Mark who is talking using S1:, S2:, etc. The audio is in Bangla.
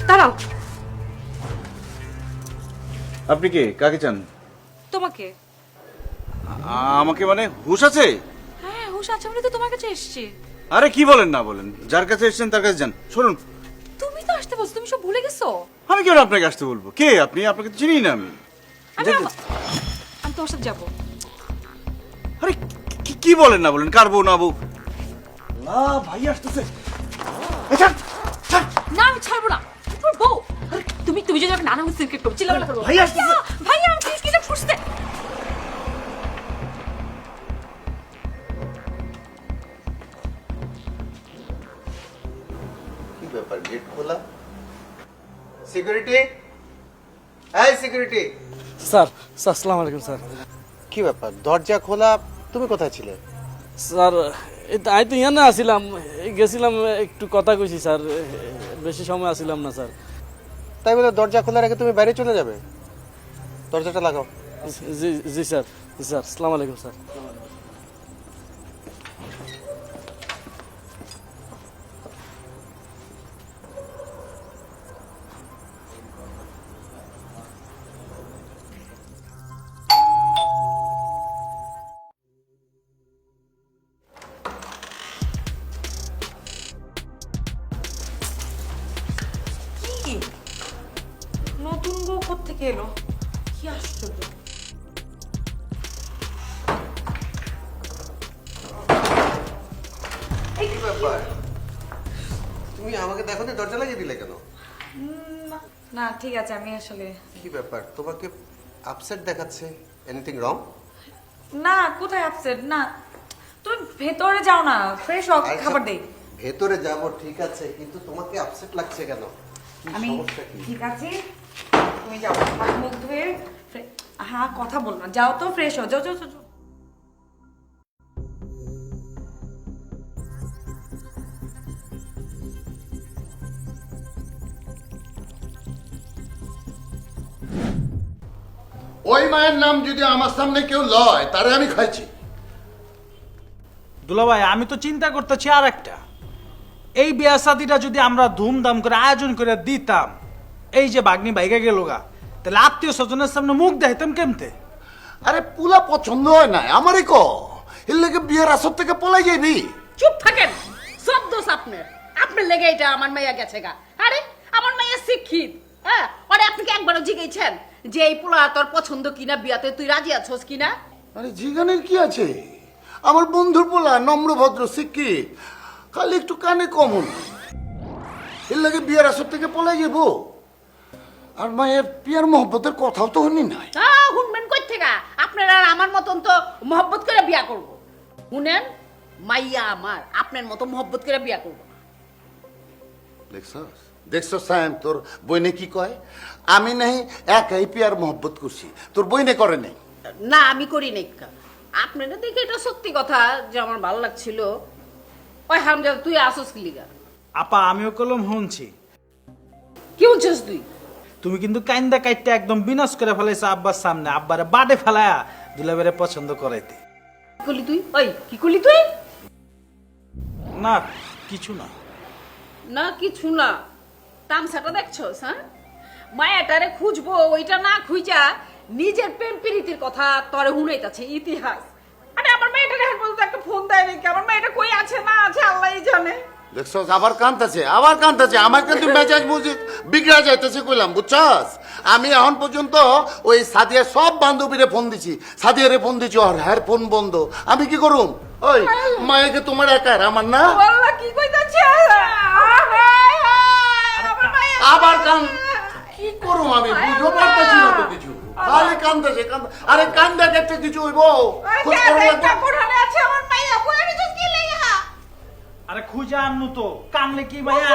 S1: দাঁড়াও।
S2: আপনি কে? কাকে চান?
S1: তোমাকে।
S2: আমাকে মানে হুশ আছে?
S1: হ্যাঁ হুশ আছে, আমি তো তোমার কাছে এসেছি।
S2: আরে কি বলেন না বলেন, যার কাছে এসেছেন তার কাছে যান। শুনুন,
S1: তুমি তো আসতে বলছো, তুমি সব ভুলে গেছো।
S2: আমি কেন আপনাকে আসতে বলবো? কে আপনি? আপনাকে তো চিনি না আমি।
S1: আমি তোমার সাথে যাবো।
S2: আরে কি বলেন না বলেন, কার বউ না বউ? না ভাই আসতেছে।
S1: না আমি ছাড়বো না, তোর বউ। তুমি তুমি যদি নানা মুখ সিনক্রেট করো, চিল্লাপাল্লা করো।
S2: ভাই আসতেছে।
S1: ভাই আমি প্লিজ কিছু ফুসতে।
S3: কি ব্যাপার, গেট খোলা? সিকিউরিটি, এই সিকিউরিটি।
S4: স্যার স্যার আসসালামু আলাইকুম স্যার।
S3: কি ব্যাপার, দরজা খোলা? তুমি কোথায় ছিলে?
S4: স্যার আমি তো ইয়ানে আসিলাম, গেছিলাম একটু কথা কইছি স্যার, বেশি সময় আসিলাম না স্যার।
S3: তাই বলে দরজা খোলা রেখে তুমি বাইরে চলে যাবে? দরজাটা লাগাও।
S4: জি জি স্যার, জি স্যার আসসালামু আলাইকুম স্যার।
S1: কি নতুন বউ কোত্থেকে এলো? কি আশ্চর্য।
S3: কি ব্যাপার, তুমি আমাকে দেখো না, দরজা লাগিয়ে দিলে কেন?
S1: না ঠিক আছে, আমি আসলে
S3: কি ব্যাপার, তোমাকে আপসেট দেখাচ্ছে? Anything wrong?
S1: না, কোথায় আপসেট না। তুমি ভেতরে যাও না, ফ্রেশ হোক, খাবার দেই।
S3: ভেতরে যাব ঠিক আছে, কিন্তু তোমাকে আপসেট লাগছে কেন? কি
S1: আমি
S3: সমস্যা কি?
S1: ঠিক আছে, তুমি যাও, হাত মুখ ধুয়ে হ্যাঁ কথা বল না, যাও তো ফ্রেশ হও, যাও যাও যাও, যাও।
S5: ওই মায়ের নাম যদি আমার সামনে কেউ লয়, তারে আমি খাইছি।
S6: দুলাভাই আমি তো চিন্তা করতেছি আর একটা, এই বিয়া শাদিটা যদি আমরা ধুমধাম করে আয়োজন করে দিতাম, এই যে বাগনি বাইকে গেল গা, তাহলে আত্মীয় স্বজনের সামনে মুখ দেখাইতাম কেমতে?
S5: আরে পুলা পছন্দ হয় না আমারই ক, এর লেগে বিয়ের আসর থেকে পলাই যাইবি?
S7: চুপ থাকেন, সব দোষ আপনার। আপনার লেগে এটা আমার মাইয়া গেছে গা। আরে আমার মাইয়া শিক্ষিত, হ্যাঁ, ওরে আপনি কি একবারও জিজ্ঞেসেন যে এই পোলা তোর পছন্দ কিনা, বিয়াতে তুই রাজি আছোস কিনা?
S5: আরে জিগানের কি আছে, আমার বন্ধুর পোলা নম্র ভদ্র শিক্ষিত, খালি একটু কানে কম হল, এর লাগে বিয়ের আসর থেকে পলাই যাবো? আর মায়ের পিয়ার মহব্বতের কথাও তো হনি নাই।
S7: শুনবেন কই থেকে? আপনার আর আমার মতন তো মহব্বত করে বিয়া করব। শুনেন, মাইয়া আমার আপনার মতো মহব্বত করে বিয়া করব।
S5: দেখছস দেখছস সাহেব, তোর বইনে কি কয়? আমি নাই একাই পিয়ার মহব্বত করছি, তোর বইনে করে নাই।
S7: না আমি করি নাই। আপনারা দেখে এটা সত্যি কথা যে আমার ভালো লাগছিল। ওই হামজাদা তুই আসস কি লিগা?
S6: আপা আমিও কলম শুনছি,
S7: কি বলছিস তুই?
S6: তুমি কিন্তু কাইন্দা কাইটটা একদম বিনাশ করে ফেলাইছো আব্বার সামনে, আব্বারে বাডে ফেলায়া দুলাভাইরে পছন্দ করাইতে।
S7: কি করলি তুই? ওই কি করলি তুই?
S6: না কিছু না।
S7: না কিছু না, তামসাটা দেখছস? হ্যাঁ, মায়াটারে খুঁজবো, ওইটা না খুঁজা নিজের প্রেম প্রীতির কথা তরে হুনাইতাছে ইতিহাস। আরে আমার মেয়েটারে এখন পর্যন্ত একটা ফোন দেয় নাকি? আমার মেয়েটা কই আছে না আছে আল্লাহই জানে।
S5: দেখছস আবার কান্দাছে, আবার কান্দাছে, আমার কিন্তু মেজাজ বুঝি বিগড়া যাইতেছে কইলাম, বুঝছস? আমি এখন পর্যন্ত ওই সাদিয়ার সব বান্ধবীরে ফোন দিছি, সাদিয়ারে ফোন দিছি, আর হ্যার ফোন বন্ধ। আমি কি করুম? ওই মায়েকে তোমার একার, আমার না?
S7: আল্লাহ কি কইতাছে?
S5: আবার কান কি করুম আমি, বুঝতে পারতেছি না তো কিছু, খালি কান্দাছে কান্দা। আরে কান্দা দেখতে কিছু হইব? খোঁজ খবর লাগবে।
S6: আরে খুঁজে আনু তো, কানলে কি ভাইয়া?